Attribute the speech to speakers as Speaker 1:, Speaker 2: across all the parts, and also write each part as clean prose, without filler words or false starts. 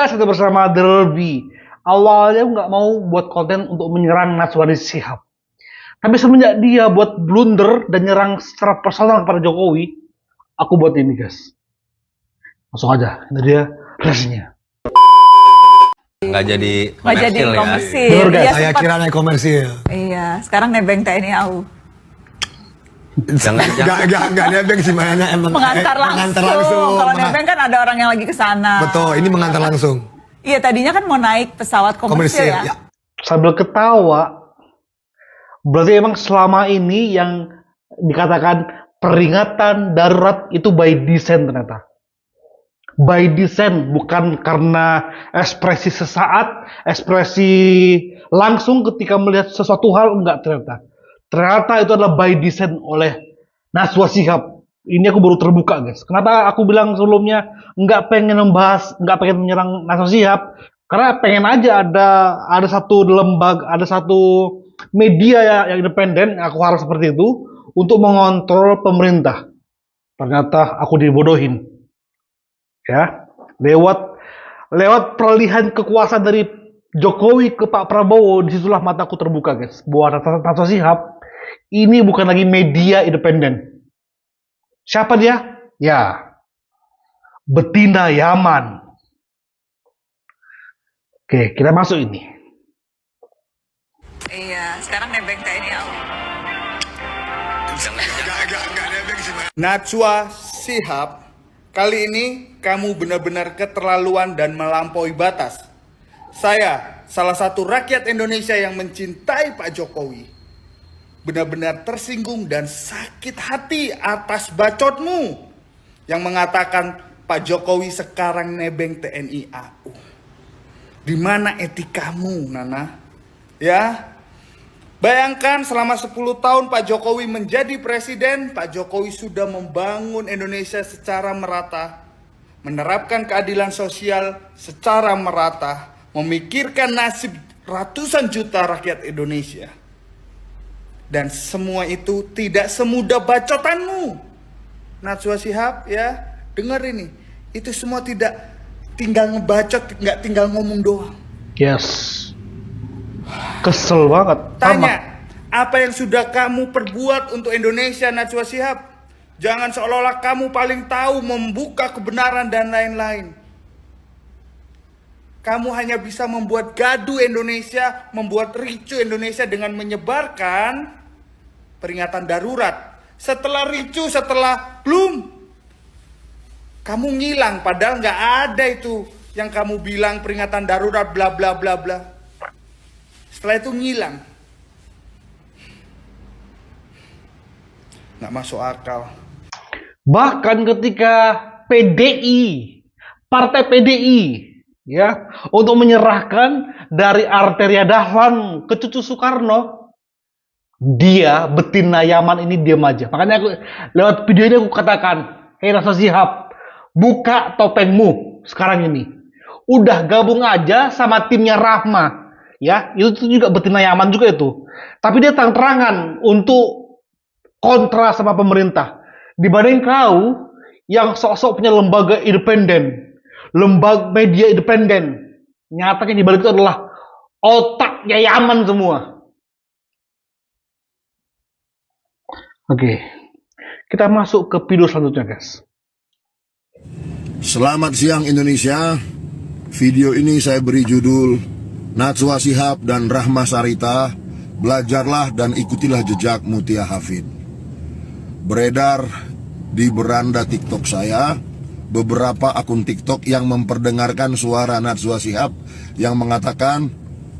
Speaker 1: guys, ada bersama Derby. Awalnya aku nggak mau buat konten untuk menyerang Najwa Shihab. Tapi semenjak dia buat blunder dan nyerang secara personal kepada Jokowi, aku buat ini guys. Langsung aja, ini dia reaksinya.
Speaker 2: Nggak jadi
Speaker 3: komersil ya?
Speaker 1: Bener guys,
Speaker 3: Iya,
Speaker 4: Saya kira naik komersil.
Speaker 3: Iya, sekarang nebeng TNI AU.
Speaker 2: Jangan
Speaker 4: Enggak nebeng sih, mainnya emang
Speaker 3: Mengantar langsung. Kalau nebeng kan ada orang yang lagi ke sana.
Speaker 4: Betul, ini mengantar langsung.
Speaker 3: Iya, tadinya kan mau naik pesawat komersil ya.
Speaker 1: Sambil ketawa, berarti emang selama ini yang dikatakan peringatan darurat itu by design ternyata. By design, bukan karena ekspresi sesaat, ekspresi langsung ketika melihat sesuatu hal, enggak ternyata. Ternyata itu adalah by design oleh Najwa Shihab. Ini aku baru terbuka guys. Kenapa aku bilang sebelumnya nggak pengen membahas, nggak pengen menyerang Najwa Shihab? Karena pengen aja ada satu lembaga, ada satu media yang independen, aku harap seperti itu, untuk mengontrol pemerintah. Ternyata aku dibodohin. Ya, lewat peralihan kekuasaan dari Jokowi ke Pak Prabowo, disitulah mataku terbuka guys. Bahwa Najwa Shihab ini bukan lagi media independen. Siapa dia? Ya, betina Yaman. Oke, kita masuk ini.
Speaker 3: Iya, sekarang nebeng TNI AU.
Speaker 5: Najwa Shihab, kali ini kamu benar-benar keterlaluan dan melampaui batas. Saya, salah satu rakyat Indonesia yang mencintai Pak Jokowi, benar-benar tersinggung dan sakit hati atas bacotmu yang mengatakan Pak Jokowi sekarang nebeng TNI AU. Di mana etikamu, Nana? Ya, bayangkan selama 10 tahun Pak Jokowi menjadi presiden, Pak Jokowi sudah membangun Indonesia secara merata, menerapkan keadilan sosial secara merata, memikirkan nasib ratusan juta rakyat Indonesia. Dan semua itu tidak semudah bacotanmu. Najwa Shihab, ya, dengar ini. Itu semua tidak tinggal ngebacot, nggak tinggal ngomong doang.
Speaker 1: Yes. Kesel banget.
Speaker 5: Tanya, apa yang sudah kamu perbuat untuk Indonesia, Najwa Shihab? Jangan seolah-olah kamu paling tahu membuka kebenaran dan lain-lain. Kamu hanya bisa membuat gaduh Indonesia, membuat ricu Indonesia dengan menyebarkan peringatan darurat. Setelah ricu, setelah belum, kamu ngilang. Padahal nggak ada itu yang kamu bilang peringatan darurat bla bla bla bla. Setelah itu ngilang. Nggak masuk akal.
Speaker 1: Bahkan ketika PDI, Partai PDI, ya, untuk menyerahkan dari Arteria Dahlan ke Cucu Soekarno, dia betina Yaman ini diam aja. Makanya aku lewat video ini aku katakan, hei Najwa Shihab, buka topengmu sekarang ini. Udah gabung aja sama timnya Rahma, ya, itu juga betina Yaman juga itu. Tapi dia terang-terangan untuk kontra sama pemerintah. Dibanding kau yang sok-sok punya lembaga independen, lembaga media independen, nyatanya di balik itu adalah otaknya Yaman semua. Oke, kita masuk ke video selanjutnya guys.
Speaker 6: Selamat siang Indonesia. Video ini saya beri judul Najwa Shihab dan Rahma Sarita, belajarlah dan ikutilah jejak Mutia Hafid. Beredar di beranda TikTok saya beberapa akun TikTok yang memperdengarkan suara Najwa Shihab yang mengatakan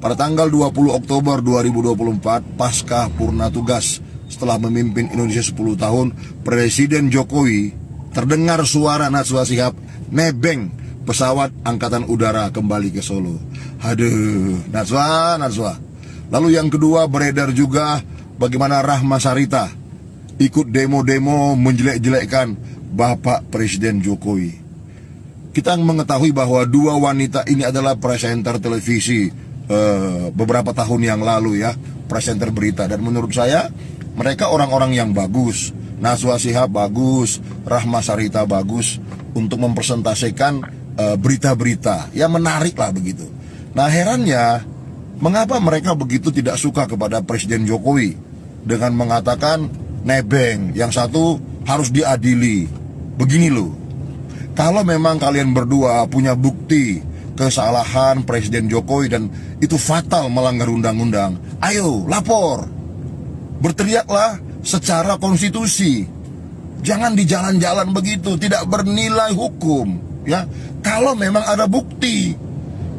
Speaker 6: pada tanggal 20 Oktober 2024 pasca purna tugas setelah memimpin Indonesia 10 tahun, Presiden Jokowi terdengar suara Najwa Shihab nebeng pesawat angkatan udara kembali ke Solo. Aduh, Najwa. Lalu yang kedua beredar juga bagaimana Rahma Sarita ikut demo-demo menjelek-jelekkan Bapak Presiden Jokowi. Kita mengetahui bahwa dua wanita ini adalah presenter televisi beberapa tahun yang lalu ya, presenter berita, dan menurut saya mereka orang-orang yang bagus. Najwa Shihab bagus, Rahma Sarita bagus untuk mempresentasikan berita-berita yang menarik lah begitu. Nah herannya, mengapa mereka begitu tidak suka kepada Presiden Jokowi dengan mengatakan nebeng, yang satu harus diadili. Begini loh, kalau memang kalian berdua punya bukti kesalahan Presiden Jokowi dan itu fatal melanggar undang-undang, ayo lapor, berteriaklah secara konstitusi. Jangan di jalan-jalan begitu, tidak bernilai hukum, ya. Kalau memang ada bukti.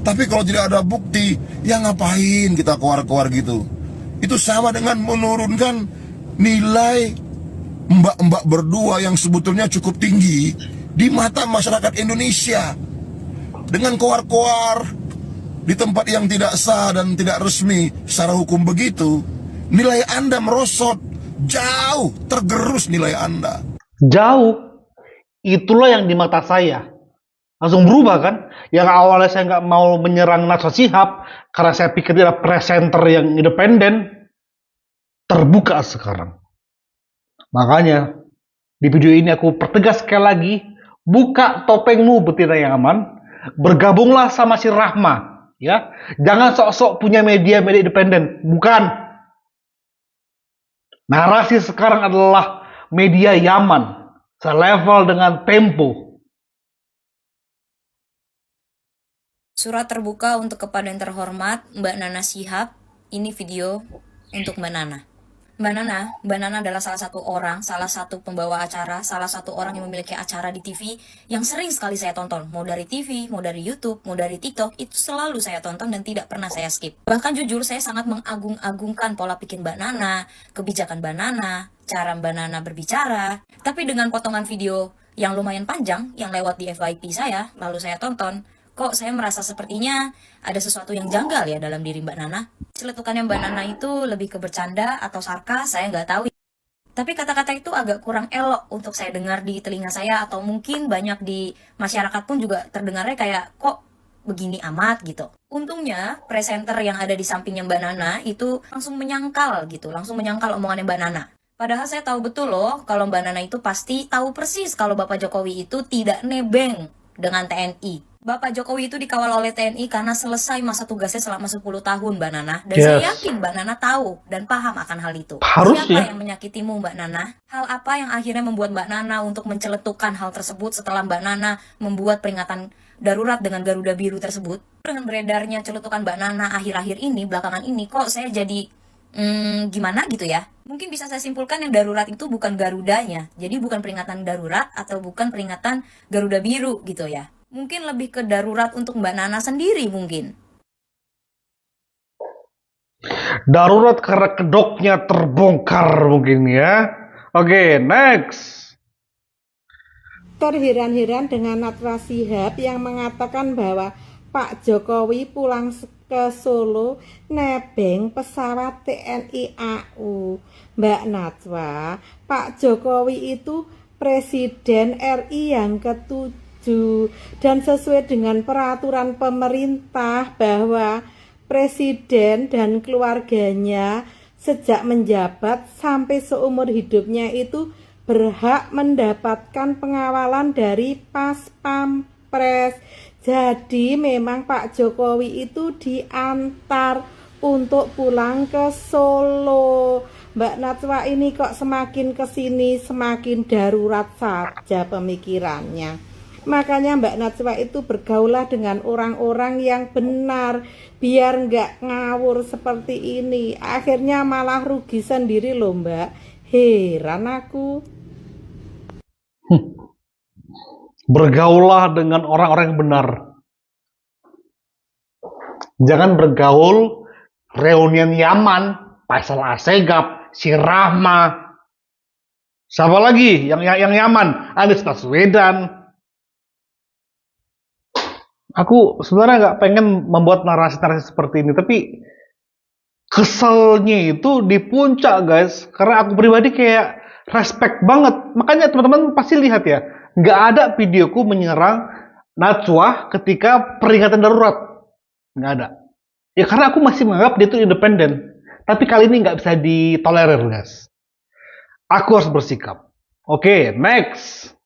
Speaker 6: Tapi kalau tidak ada bukti, ya ngapain kita keluar-keluar gitu? Itu sama dengan menurunkan nilai mbak-mbak berdua yang sebetulnya cukup tinggi di mata masyarakat Indonesia. Dengan keluar-keluar di tempat yang tidak sah dan tidak resmi secara hukum begitu, nilai Anda merosot, jauh tergerus nilai Anda.
Speaker 1: Jauh. Itulah yang di mata saya langsung berubah kan. Yang awalnya saya nggak mau menyerang Najwa Shihab karena saya pikir dia adalah presenter yang independen, terbuka sekarang. Makanya di video ini aku pertegas sekali lagi, buka topengmu betina yang aman, bergabunglah sama si Rahma, ya. Jangan sok-sok punya media-media independen, bukan. Narasi sekarang adalah media Yaman, selevel dengan Tempo.
Speaker 7: Surat terbuka untuk kepada yang terhormat Mbak Nana Shihab. Ini video untuk Mbak Nana. Mbak Nana adalah salah satu pembawa acara, salah satu orang yang memiliki acara di TV yang sering sekali saya tonton. Mau dari TV, mau dari YouTube, mau dari TikTok, itu selalu saya tonton dan tidak pernah saya skip. Bahkan jujur saya sangat mengagung-agungkan pola pikir Mbak Nana, kebijakan Mbak Nana, cara Mbak Nana berbicara. Tapi dengan potongan video yang lumayan panjang, yang lewat di FYP saya, lalu saya tonton, kok saya merasa sepertinya ada sesuatu yang janggal ya dalam diri Mbak Nana. Celetukannya Mbak Nana itu lebih ke bercanda atau sarkas, saya nggak tahu. Tapi kata-kata itu agak kurang elok untuk saya dengar di telinga saya, atau mungkin banyak di masyarakat pun juga terdengarnya kayak kok begini amat gitu. Untungnya presenter yang ada di sampingnya Mbak Nana itu langsung menyangkal omongannya Mbak Nana. Padahal saya tahu betul loh kalau Mbak Nana itu pasti tahu persis kalau Bapak Jokowi itu tidak nebeng dengan TNI. Bapak Jokowi itu dikawal oleh TNI karena selesai masa tugasnya selama 10 tahun, Mbak Nana. Dan saya yakin Mbak Nana tahu dan paham akan hal itu. Siapa yang menyakitimu, Mbak Nana? Hal apa yang akhirnya membuat Mbak Nana untuk menceletukan hal tersebut setelah Mbak Nana membuat peringatan darurat dengan Garuda Biru tersebut? Dengan beredarnya celetukan Mbak Nana akhir-akhir ini, belakangan ini, kok saya jadi gimana gitu ya? Mungkin bisa saya simpulkan yang darurat itu bukan Garudanya. Jadi bukan peringatan darurat atau bukan peringatan Garuda Biru gitu ya. Mungkin lebih ke darurat untuk Mbak Nana sendiri mungkin.
Speaker 1: Darurat karena kedoknya terbongkar mungkin ya. Oke, next.
Speaker 8: Terheran-heran dengan Najwa Shihab yang mengatakan bahwa Pak Jokowi pulang ke Solo nebeng pesawat TNI AU. Mbak Najwa, Pak Jokowi itu Presiden RI yang ke-7 dan sesuai dengan peraturan pemerintah bahwa Presiden dan keluarganya sejak menjabat sampai seumur hidupnya itu berhak mendapatkan pengawalan dari Pas Pampres. Jadi memang Pak Jokowi itu diantar untuk pulang ke Solo. Mbak Najwa ini kok semakin kesini semakin darurat saja pemikirannya. Makanya Mbak Najwa itu bergaulah dengan orang-orang yang benar, biar nggak ngawur seperti ini. Akhirnya malah rugi sendiri loh Mbak. Heran aku.
Speaker 1: Bergaulah dengan orang-orang yang benar. Jangan bergaul reunian Yaman, Faisal Assegaf, si Rahma. Siapa lagi yang Yaman? Anies Baswedan. Aku sebenarnya nggak pengen membuat narasi-narasi seperti ini, tapi keselnya itu di puncak guys, karena aku pribadi kayak respect banget. Makanya teman-teman pasti lihat ya, nggak ada videoku menyerang Najwa ketika peringatan darurat, nggak ada. Ya karena aku masih menganggap dia itu independen. Tapi kali ini nggak bisa ditolerir guys. Aku harus bersikap. Oke, next.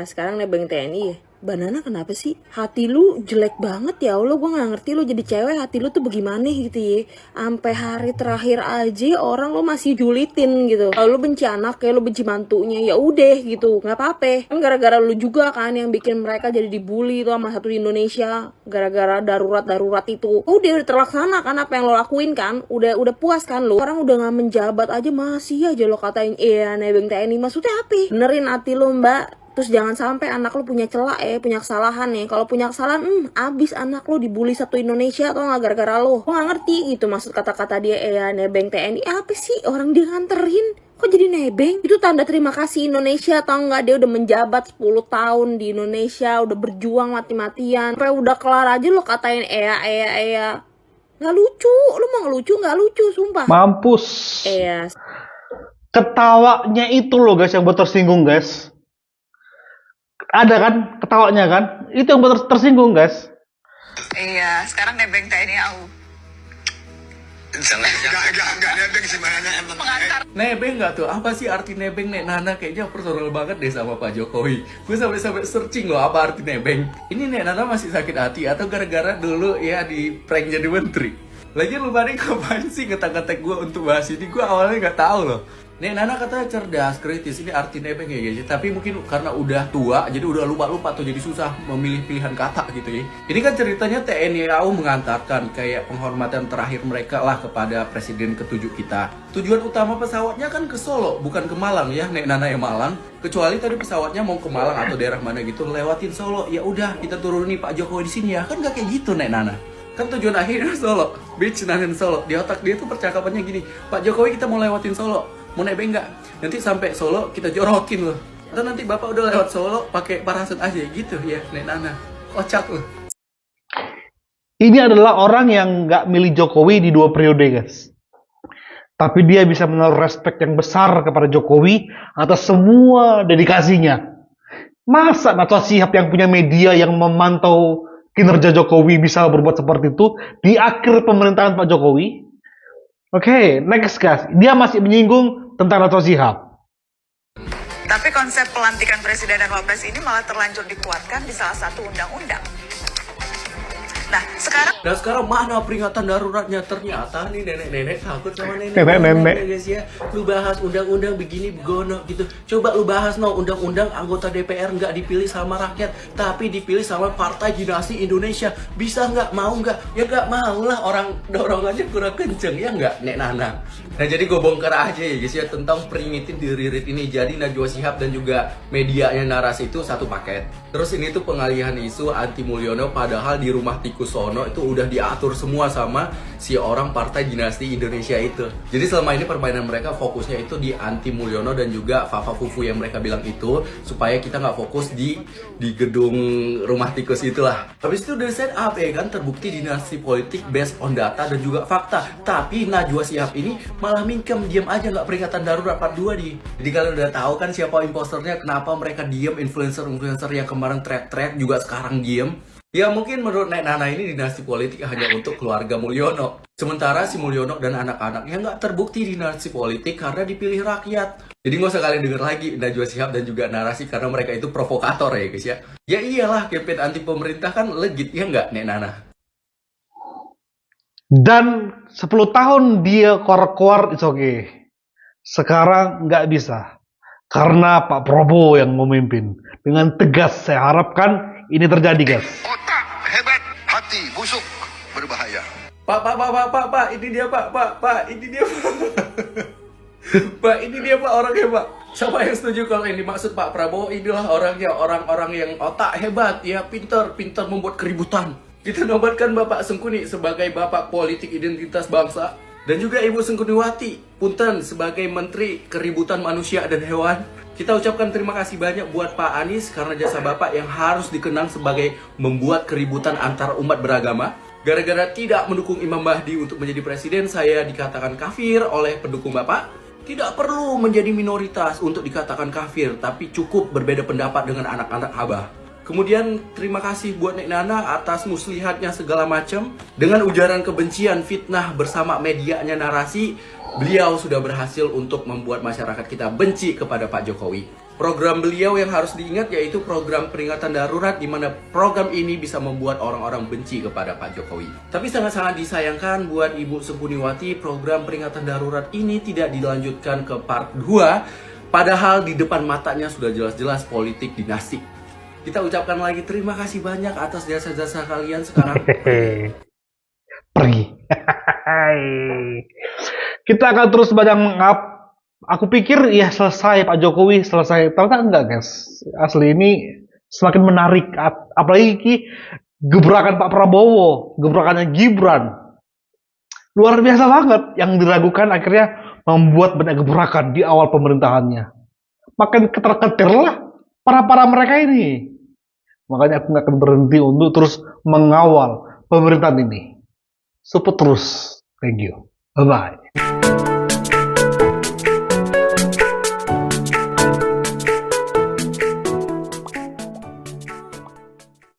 Speaker 9: Sekarang nebeng TNI ya. Banana kenapa sih? Hati lu jelek banget ya Allah, gue gak ngerti lu jadi cewek hati lu tuh bagaimana gitu ya. Sampai hari terakhir aja orang lu masih julitin gitu. Kalau lu benci anak kayak lu benci mantunya, ya udah gitu, nggak apa-apa. Kan gara-gara lu juga kan yang bikin mereka jadi dibully tuh sama satu di Indonesia. Gara-gara darurat itu. Udah terlaksana kan apa yang lo lakuin kan? Udah puas kan lu? Orang udah gak menjabat aja masih aja lo katain nebeng TNI. Maksudnya apa? Benerin hati lu mbak. Terus jangan sampai anak lu punya celah punya kesalahan nih. Kalau punya kesalahan, abis anak lu dibully satu Indonesia atau nggak gara-gara lo. Gue nggak ngerti gitu maksud kata-kata dia nebeng TNI apa sih? Orang dia nganterin, kok jadi nebeng? Itu tanda terima kasih Indonesia atau enggak? Dia udah menjabat 10 tahun di Indonesia, udah berjuang mati-matian. Sampai udah kelar aja lo katain Nggak lucu, lu mau ngelucu nggak lucu, sumpah.
Speaker 1: Mampus. Ketawanya itu loh guys yang buat tersinggung guys. Ada kan ketawanya kan? Itu yang buat tersinggung guys.
Speaker 3: Iya, sekarang nebeng TNI AU.
Speaker 4: Enggak nebeng sebenarnya emang.
Speaker 10: Nebeng nggak tuh? Apa sih arti nebeng Nek Nana? Kayaknya personal banget deh sama Pak Jokowi. Gue sampai searching loh apa arti nebeng. Ini Nek Nana masih sakit hati atau gara-gara dulu ya di prank jadi menteri? Lagi lu pada ngapain sih ngetak-ngetak gue untuk bahas ini? Gue awalnya nggak tahu loh. Nek Nana katanya cerdas, kritis, ini arti nebeng ya guys. Tapi mungkin karena udah tua, jadi udah lupa-lupa tuh, jadi susah memilih pilihan kata gitu ya. Ini kan ceritanya TNI AU mengantarkan kayak penghormatan terakhir mereka lah kepada Presiden ke-7 kita. Tujuan utama pesawatnya kan ke Solo, bukan ke Malang ya, Nek Nana yang Malang. Kecuali tadi pesawatnya mau ke Malang atau daerah mana gitu, lewatin Solo. Ya udah, kita turuni Pak Jokowi di sini ya. Kan gak kayak gitu Nek Nana. Kan tujuan akhirnya Solo, beach nanen Solo. Di otak dia tuh percakapannya gini, Pak Jokowi kita mau lewatin Solo. Mau nebeng nggak? Nanti sampai Solo kita jorokin loh. Atau nanti bapak udah lewat Solo pakai parasut aja gitu ya, Nek Nana. Kocak loh.
Speaker 1: Ini adalah orang yang nggak milih Jokowi di 2 periode guys. Tapi dia bisa menaruh respect yang besar kepada Jokowi atas semua dedikasinya. Masa Najwa Shihab yang punya media yang memantau kinerja Jokowi bisa berbuat seperti itu di akhir pemerintahan Pak Jokowi? Oke, next guys. Dia masih menyinggung tentang Najwa Shihab.
Speaker 3: Tapi konsep pelantikan presiden dan wapres ini malah terlanjur dikuatkan di salah satu undang-undang. Nah, sekarang
Speaker 10: mana peringatan daruratnya? Ternyata nih nenek-nenek takut sama
Speaker 1: nenek-nenek
Speaker 10: guys ya. Lu bahas undang-undang begini begono gitu. Coba lu bahas undang-undang anggota DPR nggak dipilih sama rakyat, tapi dipilih sama Partai Dinasti Indonesia. Bisa nggak? Mau nggak? Ya nggak mau lah, orang dorongannya kurang kenceng ya nggak, Nek Nana. Nah jadi gue bongkar aja ya guys ya tentang peringitin di Ririt ini. Jadi Najwa Shihab dan juga medianya Narasi itu satu paket. Terus ini tuh pengalihan isu anti Mulyono, padahal di rumah Tikusono itu udah diatur semua sama si orang Partai Dinasti Indonesia itu. Jadi selama ini permainan mereka fokusnya itu di anti Mulyono dan juga Fafa Fufu yang mereka bilang itu, supaya kita nggak fokus di gedung rumah tikus itulah. Habis itu udah set up ya kan, terbukti dinasti politik based on data dan juga fakta. Tapi Najwa Shihab ini malah mingkem, diam aja nggak peringatan darurat part 2 nih. Jadi kalian udah tahu kan siapa imposternya, kenapa mereka diem, influencer yang kemarin thread juga sekarang diem. Ya mungkin menurut Nek Nana ini dinasti politik hanya untuk keluarga Mulyono. Sementara si Mulyono dan anak-anaknya nggak terbukti dinasti politik karena dipilih rakyat. Jadi nggak usah kalian denger lagi Najwa Shihab dan juga Narasi karena mereka itu provokator ya guys ya. Ya iyalah, campaign anti pemerintah kan legit ya nggak Nek Nana?
Speaker 1: Dan 10 tahun dia keluar it's okay. Sekarang nggak bisa. Karena Pak Prabowo yang memimpin. Dengan tegas saya harapkan ini terjadi guys.
Speaker 6: Otak hebat, hati busuk, berbahaya.
Speaker 10: Pak, ini dia Pak, ini dia Pak. Pak, ini dia Pak orangnya Pak. Siapa yang setuju kalau ini maksud Pak Prabowo inilah orangnya, orang-orang yang otak hebat, ya pintar membuat keributan. Kita nobatkan Bapak Sengkuni sebagai Bapak Politik Identitas Bangsa dan juga Ibu Sengkuniwati Punten sebagai Menteri Keributan Manusia dan Hewan. Kita ucapkan terima kasih banyak buat Pak Anies karena jasa Bapak yang harus dikenang sebagai membuat keributan antar umat beragama. Gara-gara tidak mendukung Imam Mahdi untuk menjadi presiden, saya dikatakan kafir oleh pendukung Bapak. Tidak perlu menjadi minoritas untuk dikatakan kafir, tapi cukup berbeda pendapat dengan anak-anak Abah. Kemudian terima kasih buat Nek Nana atas muslihatnya segala macam. Dengan ujaran kebencian, fitnah bersama medianya Narasi, beliau sudah berhasil untuk membuat masyarakat kita benci kepada Pak Jokowi. Program beliau yang harus diingat yaitu program peringatan darurat, di mana program ini bisa membuat orang-orang benci kepada Pak Jokowi. Tapi sangat-sangat disayangkan buat Ibu Sukuniwati, program peringatan darurat ini tidak dilanjutkan ke part 2, padahal di depan matanya sudah jelas-jelas politik dinasti. Kita ucapkan lagi terima kasih banyak atas jasa-jasa kalian sekarang.
Speaker 1: Pergi. Kita akan terus banyak mengap. Aku pikir ya selesai Pak Jokowi, selesai. Ternyata enggak guys. Asli ini semakin menarik. Apalagi gebrakan Pak Prabowo, gebrakannya Gibran. Luar biasa banget. Yang diragukan akhirnya membuat banyak gebrakan di awal pemerintahannya. Makin keter-keter lah para mereka ini. Makanya aku nggak akan berhenti untuk terus mengawal pemerintahan ini. Support terus. Thank you. Bye-bye.